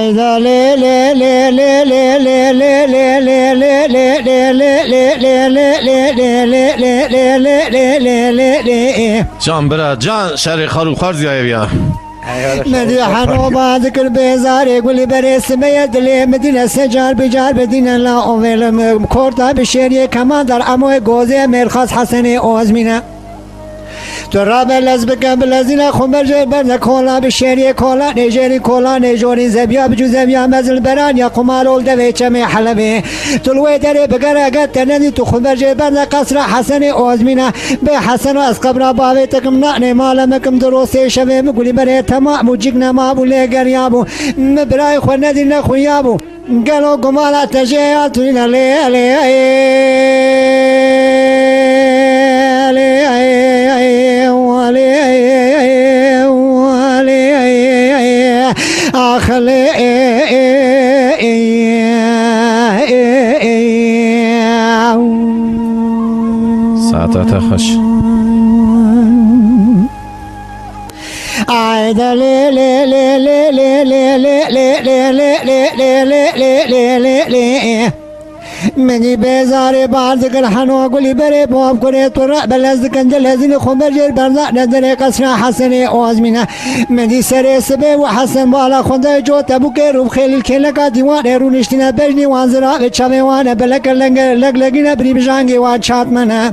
عيدا لي لي لي لي لي لي لي لي لي لي لي لي جان برا جان شری خروخار زیایا مديحة وبعدك بيزار يقول بريس ميدلي مدينة سجار بجار بدينة لا أوفيل كورتا بشيري كمان در أموي غوزي مرخص حسني أوزمينة تراب لزبك بلزينة خمر برد كولا بشيري كولا نيجيري كولا نيجوري زبيا بجو زبيا مزل بران يا قمار ولد بيتشمي حلبي تلوي داري بقرقات تنادي تخمر برد قصر حسني أوزمينة بحسن أسقبر بابيتكم نعني مالمكم دروسي شبه مقولي بري تمام وجيقنا ما بولي قريابو مبراي خواندي نخويابو قالوا قمالا تجيات لنا لي أخلي ساعتها تخش عيد لي لي لي لي لي لي لي لي لي لي لي لي مني بيزاري بعد ذكر حنو أقولي بري بواب كوري طرق بلز كنجل هزيني خمر جير برزاق ندري قصنا حسني أوزمينة مني سري سبي وحسن بالا خنده جو تبوكي روب خيل الكيلكا ديوان ايرو نشتنا بجني وانزرا بچاوي وانا بلك لگلگينا بري بجانگي وان چات منه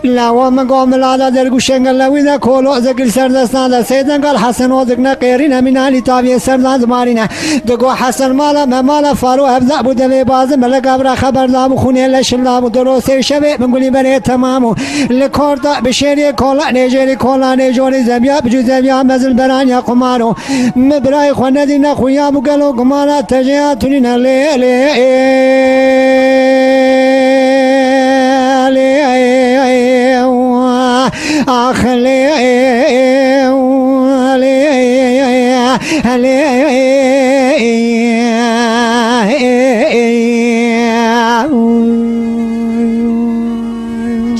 لاوا مقام لادا درگو شنگل لویدا کولو زگل سردستان دا سیدن قال حسن و دگنا قیرین منانی تاوی سردان زمارینه دگو حسن مالا ممالا فارو هفزا بوده بی باز ملک ابرا خبر دامو خونه لشلامو دروسی شبه منگولی بره تمامو لکورتا بشیری کولا نیجری کولا نیجوری زبیا بجو زبیا مزل بران یا قمارو مبرای خونه دی نخویابو گلو قمارا تجیاتونی نلی أخلي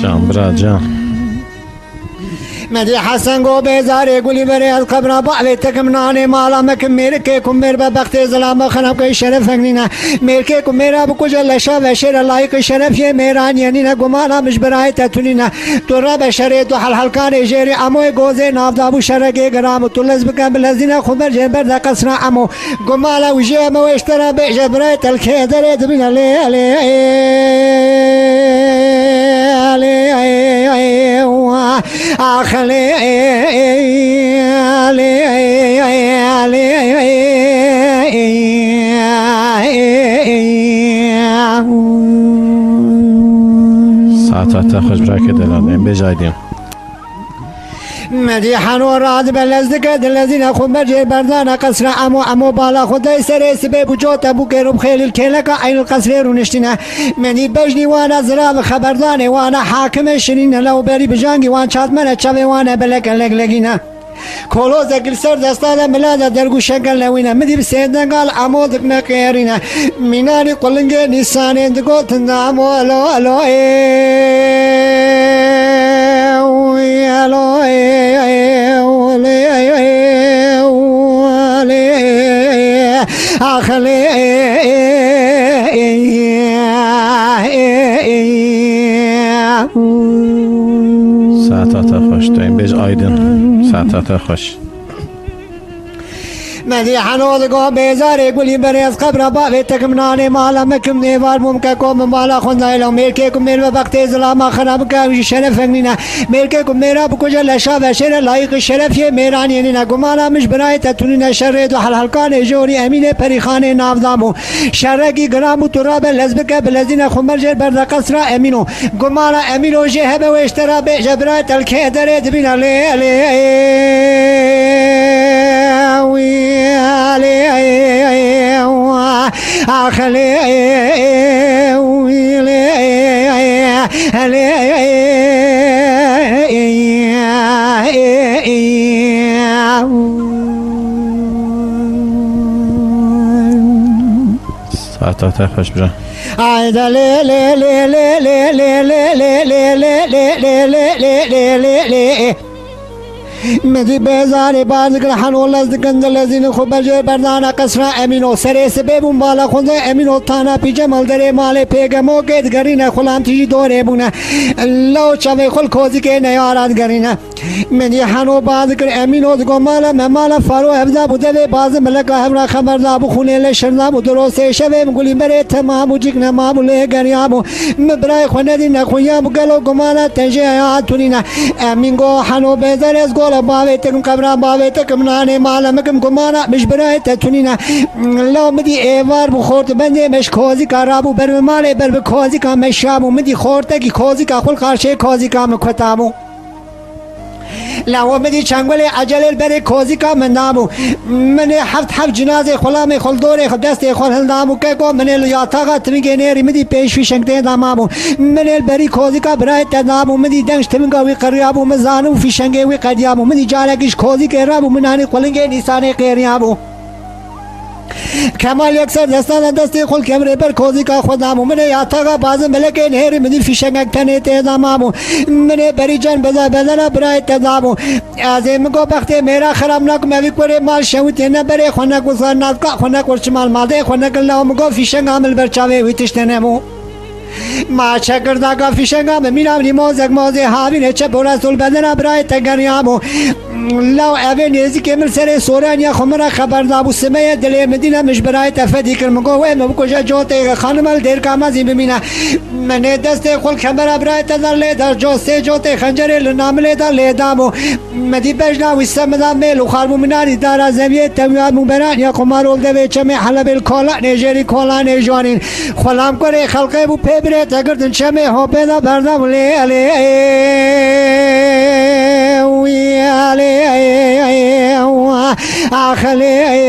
جان برا جان مدي حسن گو بیزاری گولی بری از قبر باوی تکم نانی مالا مکم میرکه کم میر ببخت ظلام خنب که شرف هنگنینا میرکه کم میرا بکج لشا و شیر لایق شرف یه میران یعنینا گمانا مش برای تتونینا تو رب شری تو حل حلکان جیری اموی گوزه نافدابو شرگه گرام تو لز بکن بلزینا خبر جبر دا قصنا امو گمالا وجه امو اشترا بیجه برای تلکه داره دبینا أخلي ساعتها تخش برا كده لان بجايدين مديحا وراد بلزدك الذين خمر جي بردانا قصر امو بالا خدای سر سبب وجوت ابو كرب خيل الكلكه عين القصر ونشتنا مني بجني وانا زراب خبردان وانا حاكم شرين لو بري بجانگي وان چات من چوي وانا بلك لگلگينا کولو زگل سر دستاده ملاده درگو شکل لوینا مدی بسیدن قال امو دکنا قیرینا مینانی قلنگه نیسانه دگو تندامو الو أخلي ساعتها تخش تاين بيج ايدن ساعتها تخش مديحا ودقو بيزاري قولي بريز قبر بابي تكمناني مالا مكم نيوار ممكاكم مالا خندايلو ميركيكم مير ببقتي ظلاما خرابكا وشي شرف هنينا ميركيكم ميرا بكوجا لشا وشير لايق الشرف يه ميران ينينا قمالا مش براي تتونينا شريد وحلحلقان جوري امين پريخاني نافدامو شرقي قرامو تراب لزبكا بلزين خمر جير برد قصرا امينو قمالا امينو جهب واشترا بجبرا تلكي دريد بنا أخلي ساعتها تخش برا عيدا لي لي لي لي لي لي لي لي لي لي لي لي لي لي مدی بیزار بازگر حنول از دکندل زین خوب بجه بردانا قصرا امینو سر سببون بالا خونده امینو تانا پیجه ملدره مال پیگمو گید گرینه خلام تیجی دوره بونه لو چوه خل کوزی که نیاراد گرینه مدی حنو بازگر امینو دگو مالا ممالا فارو حفظه بوده و باز ملک همرا خبرده بو خونه لشرده بو درسته شوه مگولی بره تمامو جیک نمامو له گریامو مبرای خونه دی نخویا بو گلو گمالا تنجه آتونینا امین گو حنو بیزار از گولا باوی تکم کبران باوی تکم نانه مالا مکم گمالا مش برای تتونینا لو مدی ایوار بو خورت بنده مش کوزی کارابو بر ماله بر کوزی کا مشامو مدی خورته کی کوزی کا خل قارشه کوزی کا مکتامو لا مدي چنگول عجل بره کوزی کا منامو من حفت جنازه خلام خل دوره دست خل هلدامو که کو من یاتاغا تمیگه نری مدی پیش فی شنگته دامامو من بری کوزی کا برای تدامو مدی دنش تمگا وی قریابو مزانو فی شنگه وی قدیامو مدی جالکش کوزی که رابو منانی قلنگه نیسانه قیریابو کمال یکسر دستان دستی خل کمره بر کوزی کا خودامو من یاتاغا بازم ملکه نهری مدی فی شنگک تنه تدامامو من بری جان بزنا برای تدامو از میگو وقتی میرا خراب نکم اوی کوره مال شوت نه بره خونه گذار نکا خونه کورچ مال ماده خونه کلا میگو فی شنگ عمل برچاوه وی تشتنمو ما چکردا کا فی شنگ میرام نیموزک موزه هاوی چه برسول بدنا برای تگریامو لو اوی نیزی که من سر سورانیا خمرا خبردا بو سمه دل مدینه مش برای تفدی کر مگو و مگو جا جوت خانم دیر کامازی ببینه من دست خل خبر برای تدار له در جو سه جوت خنجر لنام له در له دامو مدی بجنا و سمدا ملو خربو مناری دار زویه تمیاد مبران یا قمارول دوی چمه حلب الکولا نیجری کولا نیجوانین خلام کره خلقه بو پیبره تگردن چمه ها پیدا بردم له علی وی علی آخلی